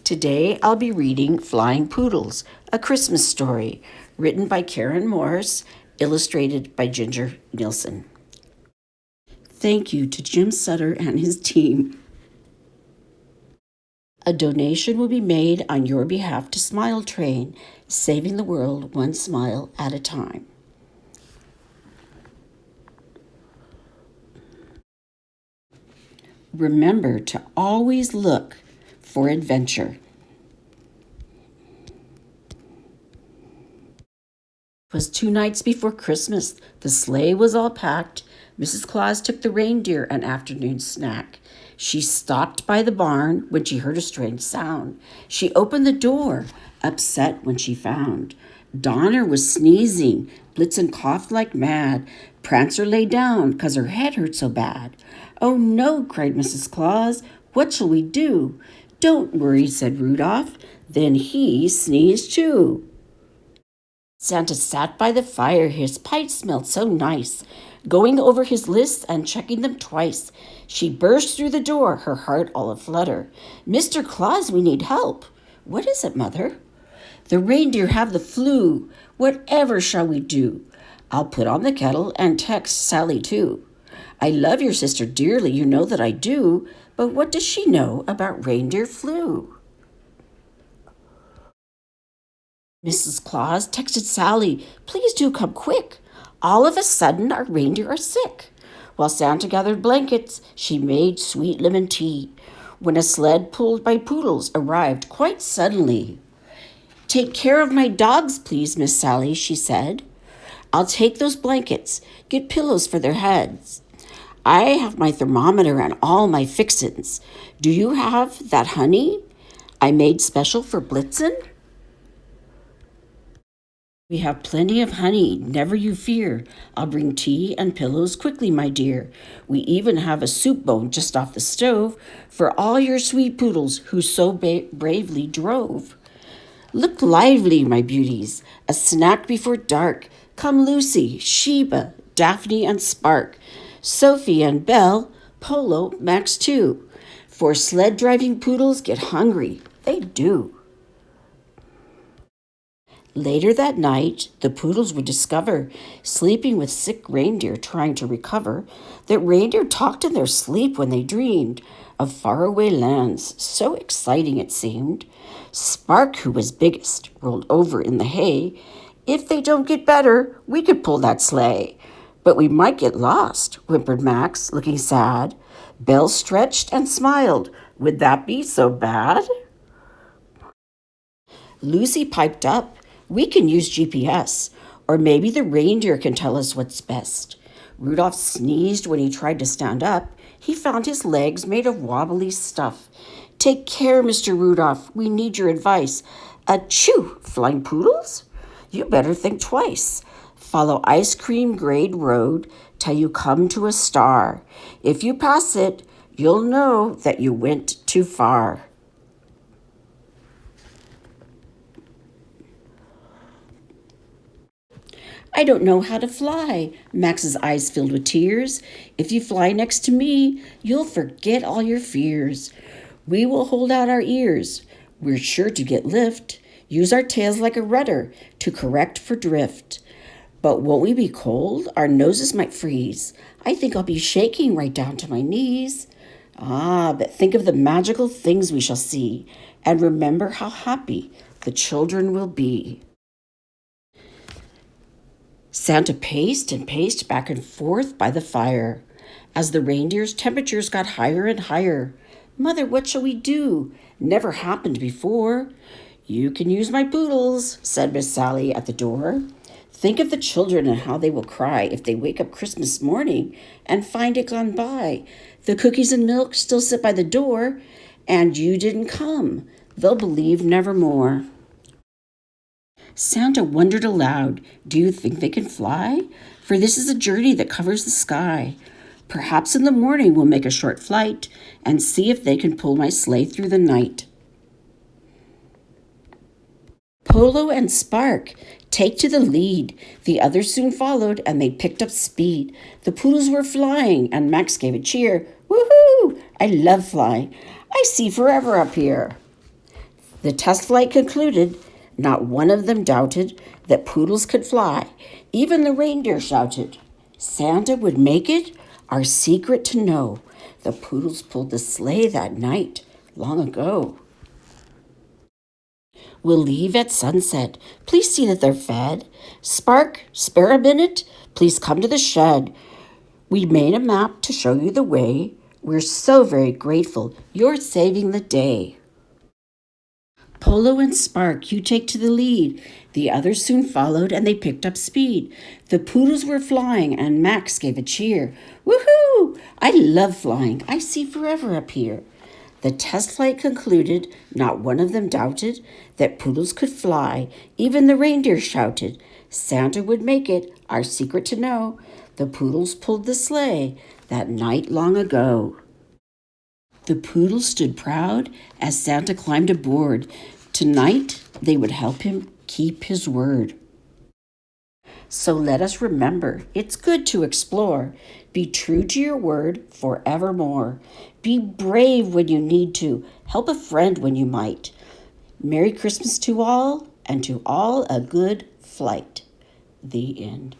Today I'll be reading Flying Poodles, a Christmas story, written by Karen Morss, illustrated by Ginger Nielsen. Thank you to Jim Sutter and his team. A donation will be made on your behalf to Smile Train, saving the world one smile at a time. Remember to always look for adventure. It was 2 nights before Christmas. The sleigh was all packed. Mrs. Claus took the reindeer an afternoon snack. She stopped by the barn when she heard a strange sound. She opened the door, upset when she found Donner was sneezing. Blitzen coughed like mad. Prancer lay down 'cause her head hurt so bad. "Oh no," cried Mrs. Claus. "What shall we do?" "Don't worry," said Rudolph. Then he sneezed too. Santa sat by the fire. His pipe smelled so nice, going over his lists and checking them twice. She burst through the door, her heart all aflutter. "Mr. Claus, we need help." "What is it, Mother?" "The reindeer have the flu. Whatever shall we do?" "I'll put on the kettle and text Sally too." "I love your sister dearly, you know that I do, but what does she know about reindeer flu?" Mrs. Claus texted Sally, "Please do come quick. All of a sudden, our reindeer are sick." While Santa gathered blankets, she made sweet lemon tea, when a sled pulled by Poodles arrived quite suddenly. "Take care of my dogs, please, Miss Sally," she said. "I'll take those blankets. Get pillows for their heads. I have my thermometer and all my fixins. Do you have that honey I made special for Blitzen?" "We have plenty of honey, never you fear. I'll bring tea and pillows quickly, my dear. We even have a soup bone just off the stove for all your sweet poodles who so bravely drove. Look lively, my beauties, a snack before dark. Come Lucy, Sheba, Daphne and Spark, Sophie and Belle, Polo, Max too. For sled-driving poodles get hungry, they do." Later that night, the Poodles would discover, sleeping with sick reindeer trying to recover, that reindeer talked in their sleep when they dreamed of faraway lands, so exciting it seemed. Spark, who was biggest, rolled over in the hay. "If they don't get better, we could pull that sleigh." "But we might get lost," whimpered Max, looking sad. Belle stretched and smiled. "Would that be so bad?" Lucy piped up, "We can use GPS, or maybe the reindeer can tell us what's best." Rudolph sneezed when he tried to stand up. He found his legs made of wobbly stuff. "Take care, Mr. Rudolph. We need your advice." "Achoo! Flying Poodles? You better think twice. Follow ice cream grade road till you come to a star. If you pass it, you'll know that you went too far." "I don't know how to fly." Max's eyes filled with tears. "If you fly next to me, you'll forget all your fears. We will hold out our ears. We're sure to get lift. Use our tails like a rudder to correct for drift. But won't we be cold? Our noses might freeze. I think I'll be shaking right down to my knees." "Ah, but think of the magical things we shall see, and remember how happy the children will be." Santa paced and paced back and forth by the fire as the reindeer's temperatures got higher and higher. "Mother, what shall we do? Never happened before." "You can use my Poodles," said Miss Sally at the door. "Think of the children and how they will cry if they wake up Christmas morning and find it gone by. The cookies and milk still sit by the door, and you didn't come. They'll believe nevermore." Santa wondered aloud, "Do you think they can fly? For this is a journey that covers the sky. Perhaps in the morning we'll make a short flight and see if they can pull my sleigh through the night." Polo and Spark take to the lead. The others soon followed, and they picked up speed. The Poodles were flying, and Max gave a cheer. "Woohoo! I love flying. I see forever up here." The test flight concluded. Not one of them doubted that Poodles could fly. Even the reindeer shouted, Santa would make it our secret to know. The Poodles pulled the sleigh that night long ago. We'll leave at sunset. Please see that they're fed. Spark, spare a minute. Please come to the shed. We made a map to show you the way. We're so very grateful you're saving the day. Polo and Spark, you take to the lead. The others soon followed and they picked up speed. The Poodles were flying and Max gave a cheer. Woohoo! I love flying. I see forever up here. The test flight concluded. Not one of them doubted that Poodles could fly. Even the reindeer shouted, Santa would make it our secret to know. The Poodles pulled the sleigh that night long ago. The Poodles stood proud as Santa climbed aboard. Tonight, they would help him keep his word. So let us remember, it's good to explore. Be true to your word forevermore. Be brave when you need to. Help a friend when you might. Merry Christmas to all, and to all a good flight. The end.